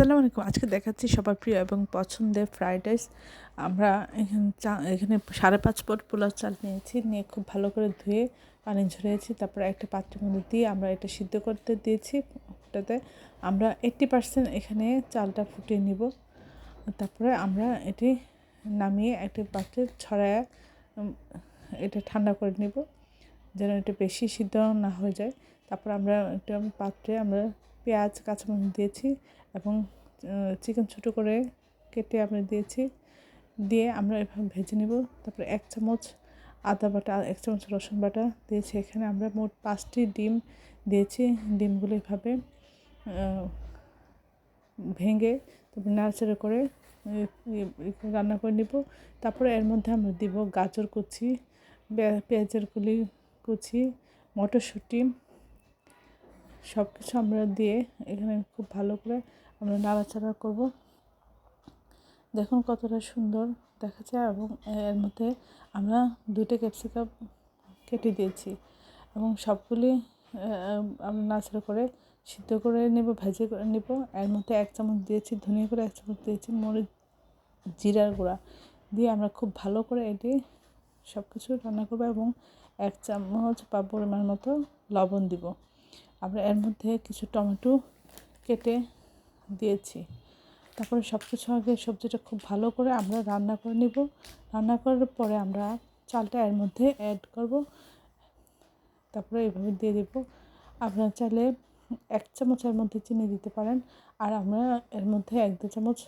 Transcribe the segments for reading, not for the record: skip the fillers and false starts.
আসসালামু আলাইকুম। আজকে দেখাচ্ছি সবার প্রিয় এবং পছন্দের ফ্রাইড রাইস। আমরা এখানে 5.5 পট পোলাও চাল নিয়েছি, নিয়ে খুব ভালো করে ধুয়ে পানি ঝরিয়েছি। তারপরে একটা পাত্রের মধ্যে দিয়ে আমরা এটা সিদ্ধ করতে দিয়েছি। ওটাতে আমরা 80% এখানে চালটা ফুটিয়ে নিব। তারপরে আমরা এটি নামিয়ে একটা পাত্রে ছড়ায় এটা ঠান্ডা করে নিব, যেন এটা বেশি সিদ্ধ না হয়ে যায়। তারপর আমরা একটা পাত্রে আমরা পেঁয়াজ কাঁচামরিচ দিয়েছি এবং চিকেন ছোটো করে কেটে আমরা দিয়েছি, দিয়ে আমরা এভাবে ভেজে নেব। তারপরে 1 চামচ আদা বাটা, 1 চামচ রসুন বাটা দিয়েছি। এখানে আমরা মোট 5টি ডিম দিয়েছি। ডিমগুলো এভাবে ভেঙে তারপর নাড়াচাড়া করে রান্না করে নিব। তারপরে এর মধ্যে আমরা দিব গাজর কুচি, পেঁয়াজের কুচি, মটরশুঁটি, সব কিছু আমরা দিয়ে এখানে খুব ভালো করে আমরা নাড়াচাড়া করব। দেখুন কতটা সুন্দর দেখা যায়। এবং এর মধ্যে আমরা 2টা ক্যাপসিকাম কেটে দিয়েছি এবং সবগুলি আমরা নাড়াচাড়া করে সিদ্ধ করে নেব, ভেজে করে নেব। এর মধ্যে 1 চামচ দিয়েছি ধনিয়া গুঁড়া, 1 চামচ দিয়েছি মরিচ জিরার গুঁড়া দিয়ে আমরা খুব ভালো করে এটি সব কিছু রান্না করব এবং 1 চামচ বা পরিমাণ মতো লবণ দিব। আমরা এর মধ্যে কিছু টমেটো কেটে দিয়েছি। তারপরে সব কিছু আগে সবজিটা খুব ভালো করে আমরা রান্না করে নিব। রান্না করার পরে আমরা চালটা এর মধ্যে অ্যাড করব, তারপরে এইভাবে দিয়ে দেব। আপনারা চাইলে 1 চামচের মধ্যে চিনি দিতে পারেন। আর আমরা এর মধ্যে 1-2 চামচ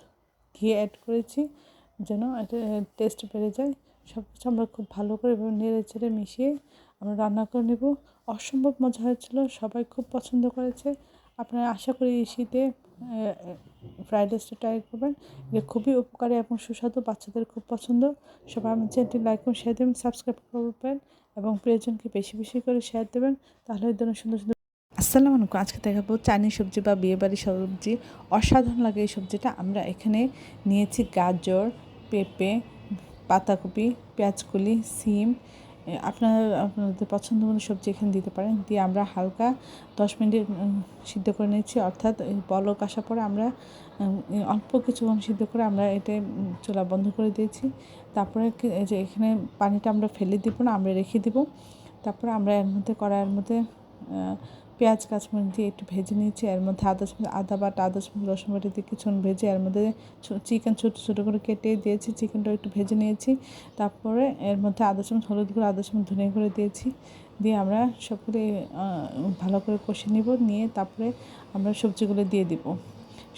ঘি অ্যাড করেছি, যেন এটা টেস্ট বেড়ে যায়। সব কিছু আমরা খুব ভালো করে এভাবে নেড়ে চেড়ে মিশিয়ে আমরা রান্না করে নেব। অসম্ভব মজা হয়েছিল, সবাই খুব পছন্দ করেছে। আপনারা আশা করি এই শীতে ফ্রাইড রাইসটা ট্রাই করবেন। এটা খুবই উপকারী এবং সুস্বাদু, বাচ্চাদের খুব পছন্দ। সবাই আমার চ্যানেলটি লাইক করুন, শেয়ার দেবেন, সাবস্ক্রাইব করবেন এবং প্রিয়জনকে বেশি বেশি করে শেয়ার দেবেন। তাহলে এই ধরনের সুন্দর সুন্দর। আসসালামু আলাইকুম। আজকে দেখাবো চাইনিজ সবজি বা বিয়েবাড়ির সবজি। অসাধারণ লাগে এই সবজিটা। আমরা এখানে নিয়েছি গাজর, পেঁপে, পাতাকপি, পেঁয়াজকলি, সিম। আপনাদের পছন্দ মতো সবজি এখানে দিতে পারেন। দিয়ে আমরা হালকা 10 মিনিট সিদ্ধ করে নিয়েছি, অর্থাৎ বলক আসার পরে আমরা অল্প কিছুক্ষণ সিদ্ধ করে আমরা এটা চুলা বন্ধ করে দিয়েছি। তারপরে এই যে এখানে পানিটা আমরা ফেলে দিব না, আমরা রেখে দিব। তারপরে আমরা এর মধ্যে কড়াইয়ের মধ্যে পেঁয়াজ কাঁচামরিচ দিয়ে একটু ভেজে নিয়েছি। এর মধ্যে আদা বাটা, আদা চামচ রসুন বাটা দিয়ে কিছুক্ষণ ভেজে এর মধ্যে চিকেন ছোটো ছোটো করে কেটে দিয়েছি। চিকেনটা একটু ভেজে নিয়েছি। তারপরে এর মধ্যে আদা চামচ হলুদ গুঁড়ো, আদা চামচ ধনিয়া গুঁড়ো দিয়েছি। দিয়ে আমরা সবগুলো ভালো করে কষে নিব। নিয়ে তারপরে আমরা সবজিগুলো দিয়ে দিব।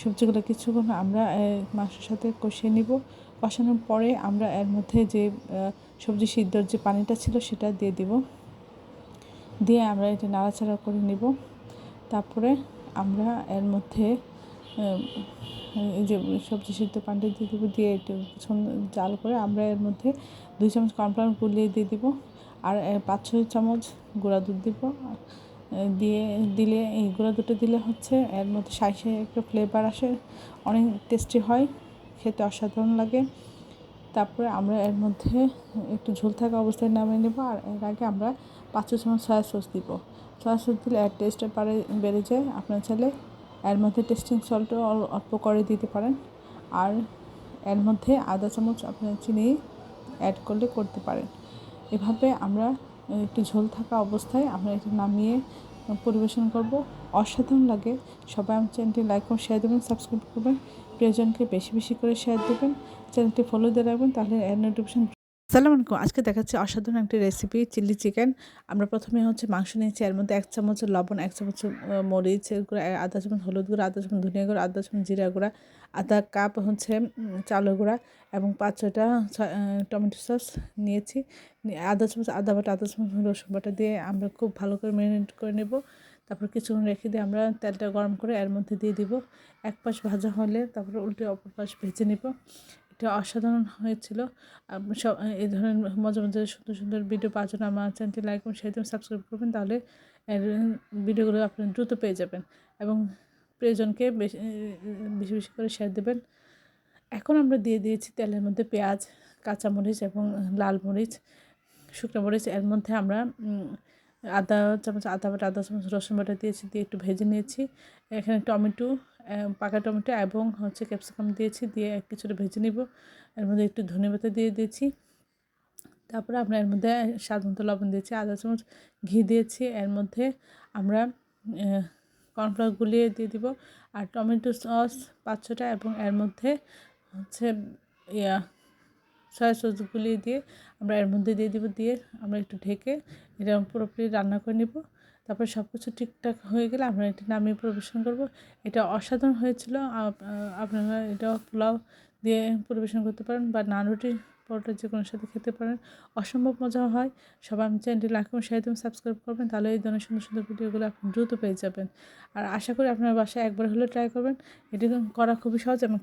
সবজিগুলো কিছুক্ষণ আমরা মাংসের সাথে কষিয়ে নিব। কষানোর পরে আমরা এর মধ্যে যে সবজি সিদ্ধর যে পানিটা ছিল সেটা দিয়ে দিব। দিয়ে আমরা এটা নাড়াচাড়া করে নিব। তারপরে আমরা এর মধ্যে এই যে সবজি সিদ্ধ পানিটা দিয়ে দেবো। দিয়ে একটু জাল করে আমরা এর মধ্যে 2 চামচ কর্নফ্লাওয়ার গুলিয়ে দিয়ে দিব। আর 5-6 চামচ গুঁড়া দুধ দিব। দিলে এই গুঁড়া দুধটা দিলে হচ্ছে এর মধ্যে সাঁই একটা ফ্লেভার আসে, অনেক টেস্টি হয়, খেতে অসাধারণ লাগে। তারপরে আমরা এর মধ্যে একটু ঝোল থাকা অবস্থায় নামিয়ে নেব। আর এর আগে আমরা 5 চামচ সয়া সস দিব। সয়া সস দিলে এর টেস্টটা বেড়ে যায়। আপনার চাইলে এর মধ্যে টেস্টিং সল্টও অল্প করে দিতে পারেন। আর এর মধ্যে আধা চামচ আপনার চিনি অ্যাড করতে পারেন। এভাবে আমরা একটু ঝোল থাকা অবস্থায় আমরা এটা নামিয়ে পরিবেশন করব। অসাধারণ লাগে। সবাই আমার চ্যানেলটি লাইক করুন, শেয়ার দেবেন, সাবস্ক্রাইব করবেন, প্রিয়জনকে বেশি বেশি করে শেয়ার দেবেন, চ্যানেলটি ফলো দিয়ে রাখবেন, তাহলে এর নোটিফিকেশন। আসসালামু আলাইকুম। আজকে দেখাচ্ছি অসাধারণ একটি রেসিপি, চিলি চিকেন। আমরা প্রথমে মাংস নিয়েছি। এর মধ্যে 1 চামচ লবণ, 1 চামচ মরিচের গুঁড়া, আধা চামচ হলুদ গুঁড়া, আধা চামচ ধনিয়া গুঁড়া, আধা চামচ জিরা গুঁড়া, আধা কাপ চালের গুঁড়া এবং 5-6টা টমেটো সস নিয়েছি। আধা চামচ আদা বাটা, আধা চামচ রসুন বাটা দিয়ে আমরা খুব ভালো করে ম্যারিনেট করে নেব। তারপর কিছুক্ষণ রেখে দিয়ে আমরা তেলটা গরম করে এর মধ্যে দিয়ে দিব। এক পাশ ভাজা হলে তারপরে উল্টে অপর পাশ ভেজে নেব। এটা অসাধারণ হয়েছিল। সব এই ধরনের মজার মজার সুন্দর সুন্দর ভিডিও পাওয়ার জন্য আমার চ্যানেলটি লাইক করুন, শেয়ার দেবেন, সাবস্ক্রাইব করবেন, তাহলে ভিডিওগুলো আপনারা দ্রুত পেয়ে যাবেন এবং প্রিয়জনকে বেশি বেশি বেশি করে শেয়ার দেবেন। এখন আমরা দিয়ে দিয়েছি তেলের মধ্যে পেঁয়াজ, কাঁচামরিচ এবং লাল মরিচ, শুকনো মরিচ। এর মধ্যে আমরা আধা চামচ আদা বাটা, আধা চামচ রসুন বাটা দিয়েছি, দিয়ে একটু ভেজে নিয়েছি। এখানে টমেটো পাকা টমেটো এবং হচ্ছে ক্যাপসিকাম দিয়েছি, দিয়ে কিছুটা ভেজে নিব। এর মধ্যে একটু ধনেপাতা দিয়ে দিয়েছি। তারপরে আমরা এর মধ্যে স্বাদ মতো লবণ দিয়েছি, আধা চামচ ঘি দিয়েছি। এর মধ্যে আমরা কর্নফ্লাওয়ার গুলিয়ে দিয়ে দিব, আর টমেটো সস 5-6টা, এবং এর মধ্যে হচ্ছে সয়া সস গুলিয়ে দিয়ে আমরা এর মধ্যে দিয়ে দিব। দিয়ে আমরা একটু ঢেকে এটা পুরোপুরি রান্না করে নিব। তারপর সব কিছু ঠিকঠাক হয়ে গেলে আমরা এটা নামিয়ে পরিবেশন করব। এটা অসাধারণ হয়েছিল। আপনারা এটা পোলাও দিয়ে পরিবেশন করতে পারেন বা নান, রুটি, পরোটা যে কোনোর সাথে খেতে পারেন। অসম্ভব মজা হয়। সবাই আমি চ্যানেলটি লাইক এবং শেয়ার এবং সাবস্ক্রাইব করবেন, তাহলে এই ধরনের সুন্দর সুন্দর ভিডিওগুলো আপনি দ্রুত পেয়ে যাবেন। আর আশা করি আপনার বাসায় একবার হলে ট্রাই করবেন। এটি করা খুবই সহজ এবং